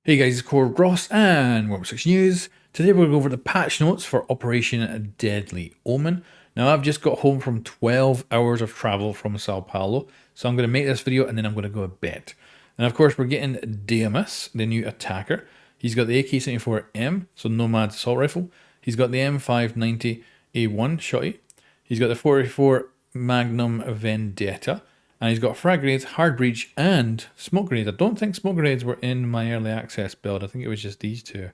Hey guys, it's Core Ross and World War 6 News. Today we're going to go over the patch notes for Operation Deadly Omen. Now I've just got home from 12 hours of travel from Sao Paulo, so I'm going to make this video and then I'm going to go to bed. And of course we're getting Damus, the new attacker. He's got the AK-74M, so Nomad Assault Rifle. He's got the M590A1 shotty. He's got the 44 Magnum Vendetta. And he's got frag grenades, hard breach, and smoke grenades. I don't think smoke grenades were in my early access build. I think it was just these two.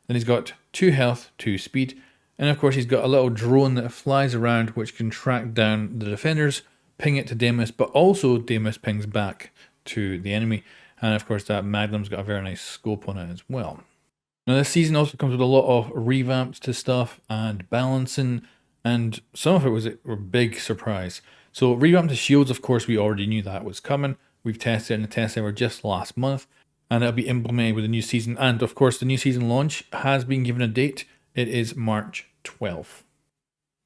Then he's got 2 health, 2 speed. And of course he's got a little drone that flies around which can track down the defenders, ping it to Damus, but also Damus pings back to the enemy. And of course that Magnum's got a very nice scope on it as well. Now this season also comes with a lot of revamps to stuff and balancing, and some of it was a big surprise. So revamp to shields, of course, we already knew that was coming. We've tested it in the test server just last month, and it'll be implemented with the new season. And of course, the new season launch has been given a date. It is March 12th.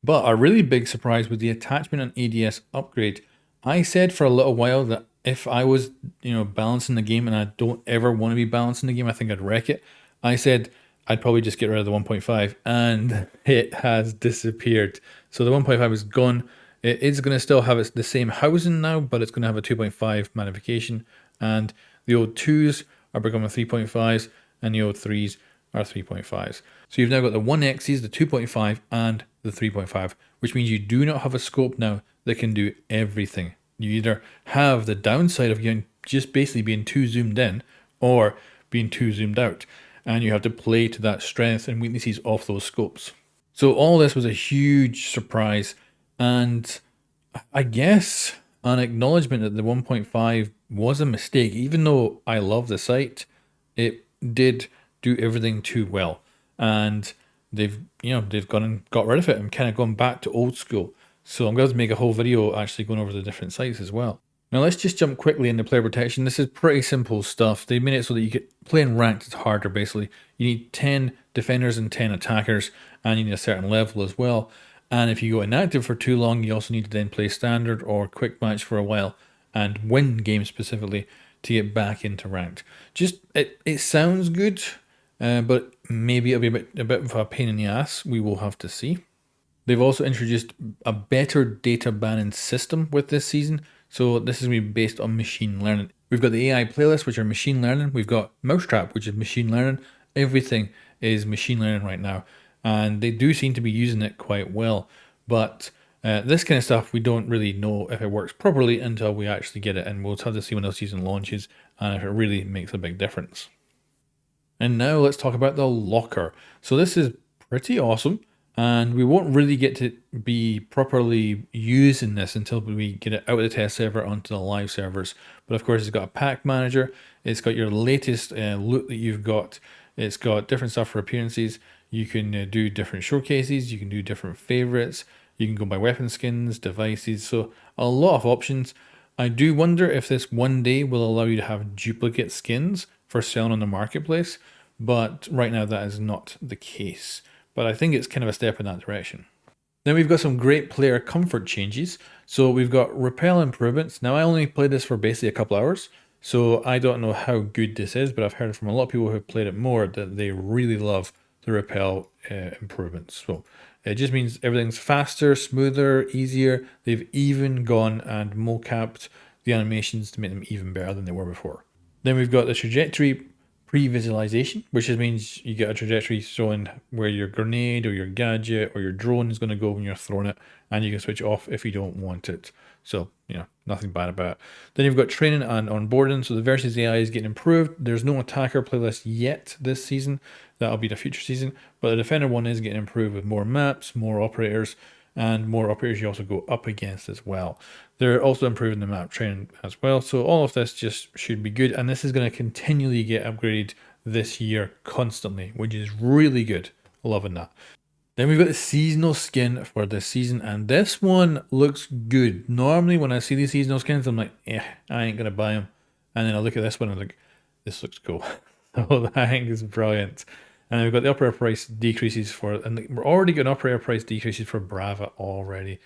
But a really big surprise was the attachment and ADS upgrade. I said for a little while that if I was, balancing the game, and I don't ever want to be balancing the game, I think I'd wreck it. I said I'd probably just get rid of the 1.5, and it has disappeared. So the 1.5 is gone. It is going to still have the same housing now, but it's going to have a 2.5 magnification, and the old 2s are becoming 3.5s, and the old 3s are 3.5s. So you've now got the 1Xs, the 2.5, and the 3.5, which means you do not have a scope now that can do everything. You either have the downside of just basically being too zoomed in, or being too zoomed out, and you have to play to that strength and weaknesses of those scopes. So all this was a huge surprise. And I guess an acknowledgement that the 1.5 was a mistake. Even though I love the site, it did do everything too well. And they've gone and got rid of it and kind of gone back to old school. So I'm going to make a whole video actually going over the different sites as well. Now let's just jump quickly into player protection. This is pretty simple stuff. They made it so that you get playing ranked, it's harder basically. You need 10 defenders and 10 attackers, and you need a certain level as well. And if you go inactive for too long, you also need to then play standard or quick match for a while and win games specifically to get back into ranked. It sounds good, but maybe it'll be a bit of a pain in the ass. We will have to see. They've also introduced a better data banning system with this season. So this is going to be based on machine learning. We've got the AI playlists, which are machine learning. We've got Mousetrap, which is machine learning. Everything is machine learning right now. And they do seem to be using it quite well. But this kind of stuff, we don't really know if it works properly until we actually get it. And we'll have to see when the season launches and if it really makes a big difference. And now let's talk about the locker. So this is pretty awesome. And we won't really get to be properly using this until we get it out of the test server onto the live servers. But of course, it's got a pack manager. It's got your latest loot that you've got. It's got different stuff for appearances. You can do different showcases. You can do different favorites. You can go by weapon skins, devices. So a lot of options. I do wonder if this one day will allow you to have duplicate skins for selling on the marketplace. But right now that is not the case. But I think it's kind of a step in that direction. Then we've got some great player comfort changes. So we've got repel improvements. Now I only played this for basically a couple hours, so I don't know how good this is, but I've heard from a lot of people who have played it more that they really love the repel improvements. So it just means everything's faster, smoother, easier. They've even gone and mocapped the animations to make them even better than they were before. Then we've got the trajectory pre-visualization, which just means you get a trajectory showing where your grenade or your gadget or your drone is going to go when you're throwing it, and you can switch it off if you don't want it. So, nothing bad about it. Then you've got training and onboarding. So the versus AI is getting improved. There's no attacker playlist yet this season. That'll be the future season. But the defender one is getting improved with more maps, more operators, and more operators you also go up against as well. They're also improving the map training as well. So all of this just should be good. And this is going to continually get upgraded this year constantly, which is really good. Loving that. Then we've got the seasonal skin for this season, and this one looks good. Normally when I see these seasonal skins, I'm like, I ain't going to buy them. And then I look at this one and I'm like, this looks cool. So I think it's brilliant. And we've got the operator price decreases and we're already getting operator price decreases for Brava already.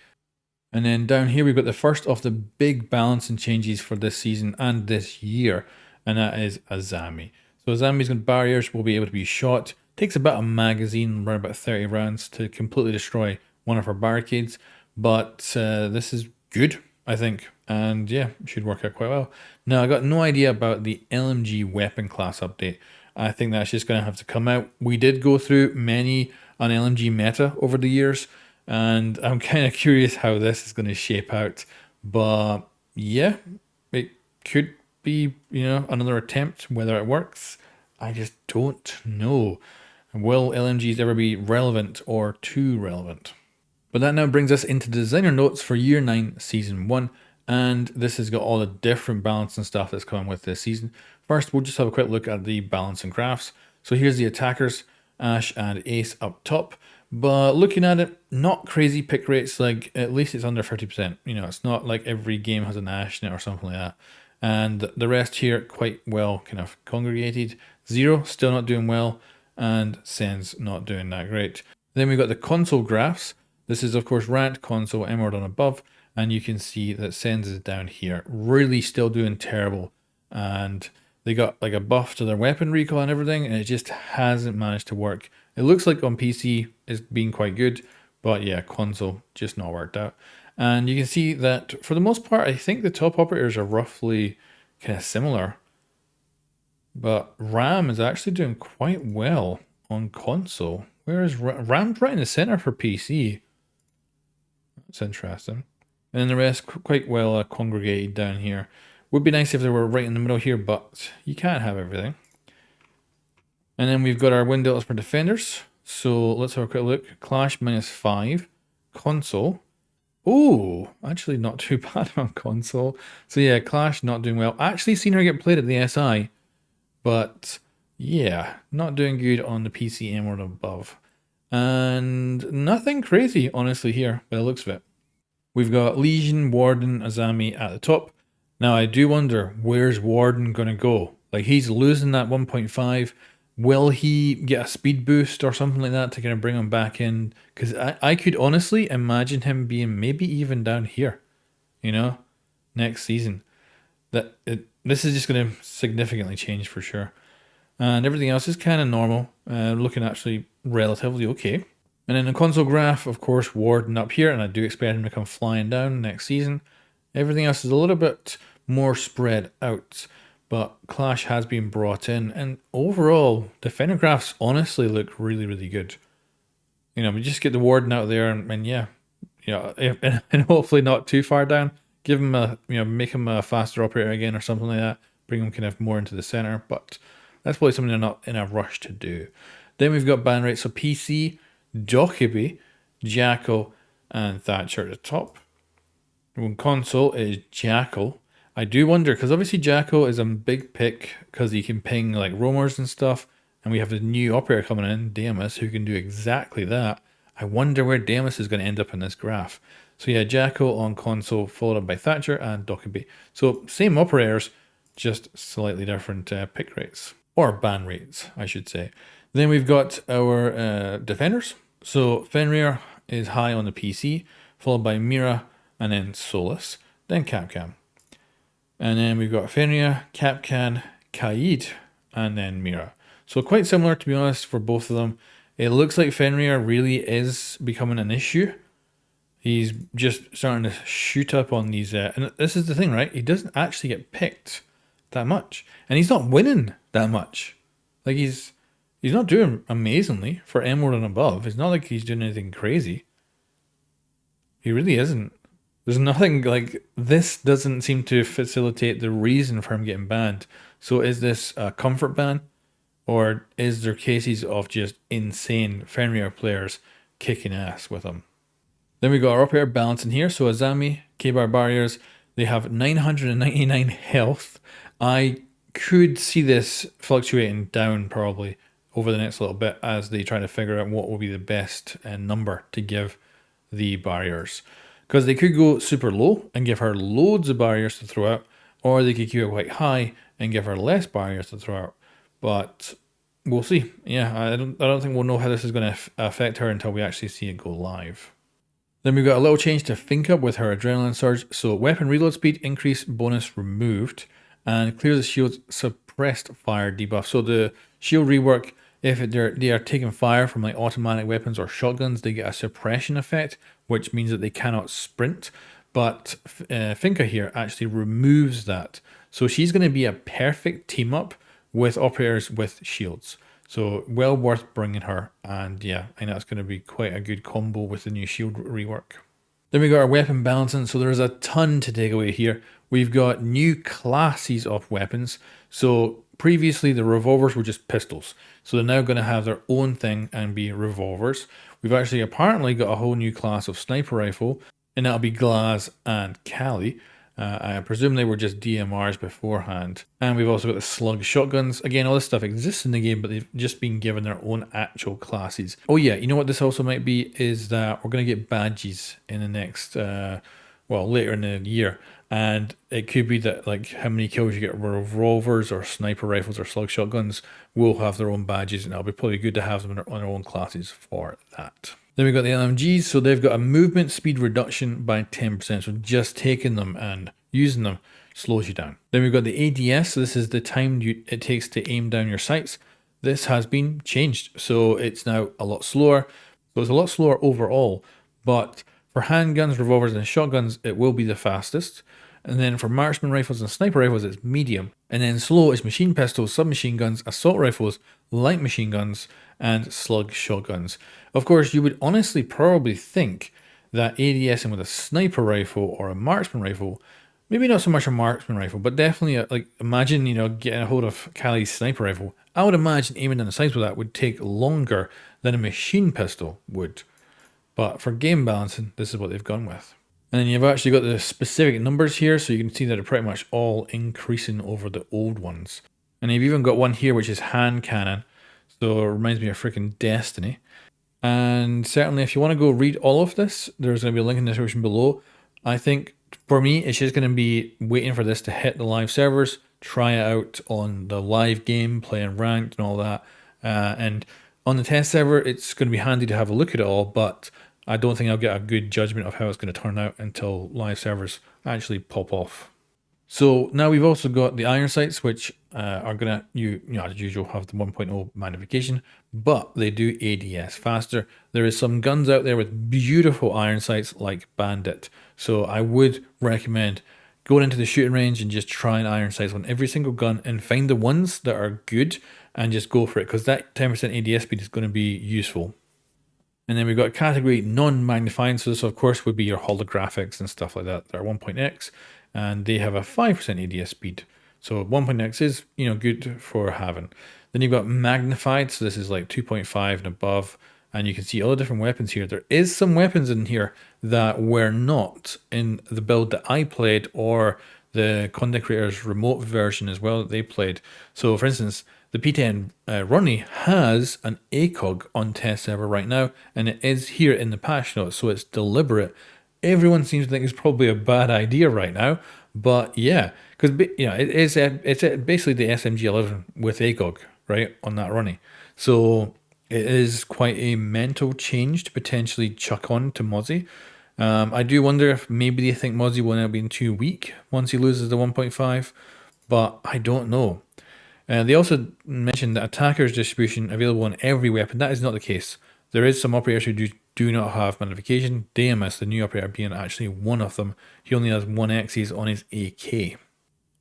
And then down here, we've got the first of the big balancing changes for this season and this year, and that is Azami. So Azami's got barriers, will be able to be shot. Takes about a magazine, around about 30 rounds, to completely destroy one of her barricades. But this is good, I think. And yeah, should work out quite well. Now, I got no idea about the LMG weapon class update. I think that's just going to have to come out. We did go through many an LMG meta over the years, and I'm kind of curious how this is going to shape out. But yeah, it could be, another attempt. Whether it works, I just don't know. Will LMGs ever be relevant or too relevant? But that now brings us into designer notes for Year 9 Season 1, and this has got all the different balance and stuff that's coming with this season. First, we'll just have a quick look at the balance and graphs. So here's the attackers, Ash and Ace up top, but looking at it, not crazy pick rates, like at least it's under 50%. It's not like every game has an Ash in it or something like that. And the rest here, quite well kind of congregated. Zero, still not doing well, and Sen's not doing that great. Then we've got the console graphs. This is, of course, ranked, console, emerald and above, and you can see that Sens is down here. Really still doing terrible. And they got like a buff to their weapon recall and everything, and it just hasn't managed to work. It looks like on PC it's been quite good, but yeah, console just not worked out. And you can see that for the most part, I think the top operators are roughly kind of similar. But RAM is actually doing quite well on console. Whereas RAM's right in the center for PC. That's interesting. And then the rest quite well congregated down here. Would be nice if they were right in the middle here, but you can't have everything. And then we've got our win deltas for defenders. So let's have a quick look. Clash -5. Console. Oh, actually not too bad on console. So yeah, Clash not doing well. Actually seen her get played at the SI. But yeah, not doing good on the PC Emerald above. And nothing crazy, honestly, here, by the looks of it. We've got Legion, Warden, Azami at the top. Now, I do wonder, where's Warden going to go? Like, he's losing that 1.5. Will he get a speed boost or something like that to kind of bring him back in? Because I could honestly imagine him being maybe even down here, next season. This is just going to significantly change for sure. And everything else is kind of normal, looking actually relatively okay. And then the console graph, of course, Warden up here, and I do expect him to come flying down next season. Everything else is a little bit more spread out, but Clash has been brought in, and overall, defender graphs honestly look really, really good. We just get the Warden out there, and yeah, and hopefully not too far down. Give him make him a faster operator again or something like that. Bring him kind of more into the center, but that's probably something they're not in a rush to do. Then we've got ban rates. So PC, Dokkaebi, Jackal, and Thatcher at the top. When console is Jackal. I do wonder, because obviously Jackal is a big pick because he can ping like roamers and stuff. And we have the new operator coming in, Damus, who can do exactly that. I wonder where Damus is going to end up in this graph. So yeah, Jackal on console, followed up by Thatcher and Dokkaebi. So same operators, just slightly different pick rates. Or ban rates, I should say. Then we've got our defenders. So Fenrir is high on the PC, followed by Mira, and then Solus, then Capcan. And then we've got Fenrir, Capcan, Kaid, and then Mira. So quite similar, to be honest, for both of them. It looks like Fenrir really is becoming an issue. He's just starting to shoot up on these, and this is the thing, right? He doesn't actually get picked that much, and he's not winning that much. Like he's not doing amazingly for Emerald and above. It's not like he's doing anything crazy. He really isn't. There's nothing like this. Doesn't seem to facilitate the reason for him getting banned. So is this a comfort ban, or is there cases of just insane Fenrir players kicking ass with him? Then we got our operator balance in here. So Azami, K-bar barriers, they have 999 health. I could see this fluctuating down probably over the next little bit as they try to figure out what will be the best number to give the barriers. Because they could go super low and give her loads of barriers to throw out, or they could keep it quite high and give her less barriers to throw out. But we'll see. Yeah, I don't think we'll know how this is going to affect her until we actually see it go live. Then we've got a little change to Finka with her Adrenaline Surge. So weapon reload speed increase bonus removed, and clear the shields suppressed fire debuff. So the shield rework, if they are taking fire from like automatic weapons or shotguns, they get a suppression effect, which means that they cannot sprint. But Finka here actually removes that. So she's going to be a perfect team up with operators with shields. So well worth bringing her. And yeah, I know it's going to be quite a good combo with the new shield rework. Then we got our weapon balancing. So there's a ton to take away here. We've got new classes of weapons. So previously the revolvers were just pistols. So they're now going to have their own thing and be revolvers. We've actually apparently got a whole new class of sniper rifle, and that'll be Glaz and Kali. I presume they were just DMRs beforehand. And we've also got the slug shotguns. Again, all this stuff exists in the game, but they've just been given their own actual classes. Oh yeah, you know what this also might be is that we're going to get badges in the next, later in the year. And it could be that like how many kills you get with revolvers or sniper rifles or slug shotguns will have their own badges, and it'll be probably good to have them on their own classes for that. Then we've got the LMGs, so they've got a movement speed reduction by 10%, so just taking them and using them slows you down. Then we've got the ADS, so this is the time it takes to aim down your sights. This has been changed, so it's now a lot slower. So it's a lot slower overall, but for handguns, revolvers, and shotguns, it will be the fastest. And then for marksman rifles and sniper rifles, it's medium. And then slow is machine pistols, submachine guns, assault rifles, light machine guns, and slug shotguns. Of course, you would honestly probably think that ADSing with a sniper rifle or a marksman rifle, maybe not so much a marksman rifle, but definitely imagine, getting a hold of Kali's sniper rifle. I would imagine aiming down the sights with that would take longer than a machine pistol would. But for game balancing, this is what they've gone with. And then you've actually got the specific numbers here, so you can see that they're pretty much all increasing over the old ones. And you've even got one here which is hand cannon, so it reminds me of freaking Destiny. And certainly if you want to go read all of this, there's going to be a link in the description below. I think for me, it's just going to be waiting for this to hit the live servers, try it out on the live game, playing ranked and all that. And on the test server, it's going to be handy to have a look at it all, but I don't think I'll get a good judgment of how it's going to turn out until live servers actually pop off. So now we've also got the iron sights, which are going to, as usual, have the 1.0 magnification, but they do ADS faster. There is some guns out there with beautiful iron sights like Bandit. So I would recommend going into the shooting range and just trying iron sights on every single gun and find the ones that are good and just go for it, because that 10% ADS speed is going to be useful. And then we've got category non-magnifying. So this, of course, would be your holographics and stuff like that. They're 1.x, and they have a 5% ADS speed. So 1.x is, good for having. Then you've got magnified. So this is like 2.5 and above. And you can see all the different weapons here. There is some weapons in here that were not in the build that I played or the content creators remote version as well that they played. So for instance, the P10 Ronnie has an ACOG on test server right now, and it is here in the patch notes, so it's deliberate. Everyone seems to think it's probably a bad idea right now, but yeah, because it's basically the SMG11 with ACOG, right, on that Ronnie. So it is quite a mental change to potentially chuck on to Mozzie. I do wonder if maybe they think Mozzie will now be too weak once he loses the 1.5, but I don't know. They also mentioned that attackers distribution available on every weapon. That is not the case. There is some operators who do not have magnification. DMS, the new operator, being actually one of them. He only has 1x's on his AK.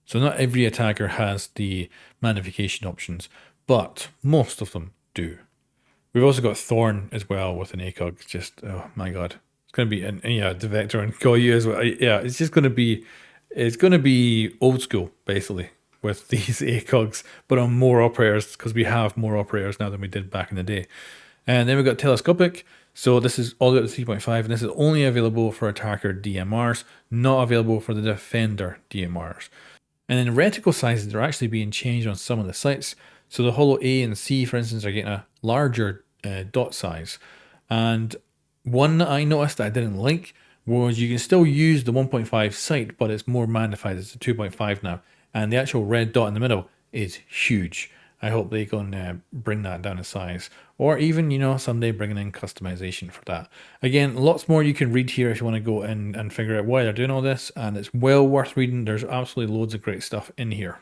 So not every attacker has the magnification options, but most of them do. We've also got Thorn as well with an ACOG. Just, oh my god. It's going to be, the Vector and Goyu as well. Yeah, it's going to be old school, basically, with these ACOGs, but on more operators, because we have more operators now than we did back in the day. And then we've got telescopic. So this is all the way up to 3.5, and this is only available for attacker DMRs, not available for the defender DMRs. And then reticle sizes are actually being changed on some of the sites. So the Holo A and C, for instance, are getting a larger dot size. And one that I noticed that I didn't like was you can still use the 1.5 sight, but it's more magnified. It's a 2.5 now. And the actual red dot in the middle is huge. I hope they can bring that down in size. Or even, someday bringing in customization for that. Again, lots more you can read here if you want to go in and figure out why they're doing all this. And it's well worth reading. There's absolutely loads of great stuff in here.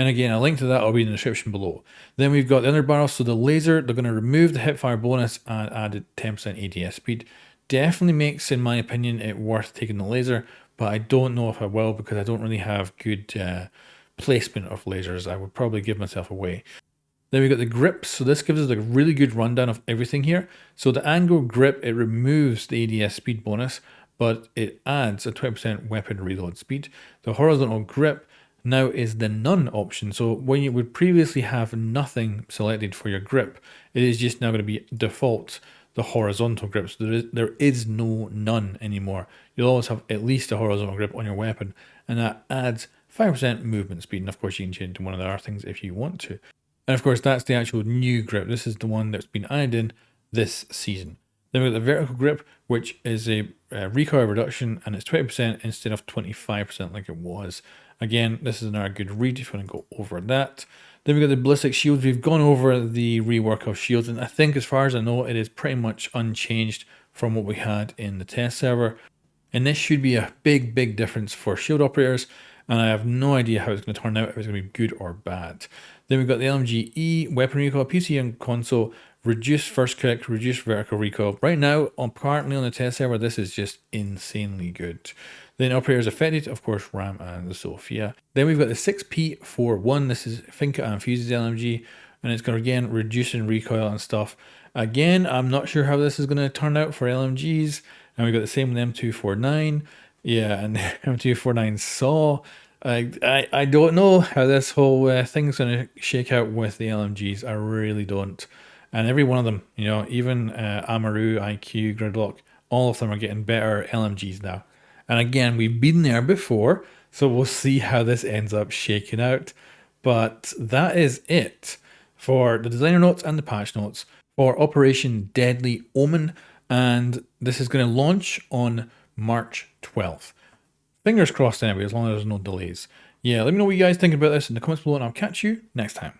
And again, a link to that will be in the description below. Then we've got the other barrel. So the laser, they're going to remove the hipfire bonus and add 10% ADS speed. Definitely makes, in my opinion, it worth taking the laser, but I don't know if I will because I don't really have good placement of lasers. I would probably give myself away. Then we got the grip. So this gives us a really good rundown of everything here. So the angle grip, it removes the ADS speed bonus, but it adds a 20% weapon reload speed. The horizontal grip now is the none option. So when you would previously have nothing selected for your grip, it is just now going to be default the horizontal grip. So there is no none anymore. You'll always have at least a horizontal grip on your weapon, and that adds 5% movement speed. And of course, you can change to one of the other things if you want to. And of course, that's the actual new grip. This is the one that's been added in this season. Then we've got the vertical grip, which is a recoil reduction, and it's 20% instead of 25% like it was. Again, this is another good read if you want to go over that. Then we've got the ballistic shields. We've gone over the rework of shields, and I think as far as I know, it is pretty much unchanged from what we had in the test server. And this should be a big, big difference for shield operators, and I have no idea how it's going to turn out, if it's going to be good or bad. Then we've got the LMG-E, weapon recoil, PC and console, reduced first kick, reduced vertical recoil. Right now, currently on the test server, this is just insanely good. Then operators affected, of course, Ram and the Sophia. Then we've got the 6P41. This is Finka and Fuse's LMG, and it's going to, again, reducing recoil and stuff. Again, I'm not sure how this is going to turn out for LMGs. And we've got the same with M249. Yeah, and M249 Saw. I don't know how this whole thing's going to shake out with the LMGs. I really don't. And every one of them, you know, even Amaru, IQ, Gridlock, all of them are getting better LMGs now. And again, we've been there before, so we'll see how this ends up shaking out. But that is it for the designer notes and the patch notes for Operation Deadly Omen. And this is going to launch on March 12th. Fingers crossed anyway, as long as there's no delays. Yeah, let me know what you guys think about this in the comments below, and I'll catch you next time.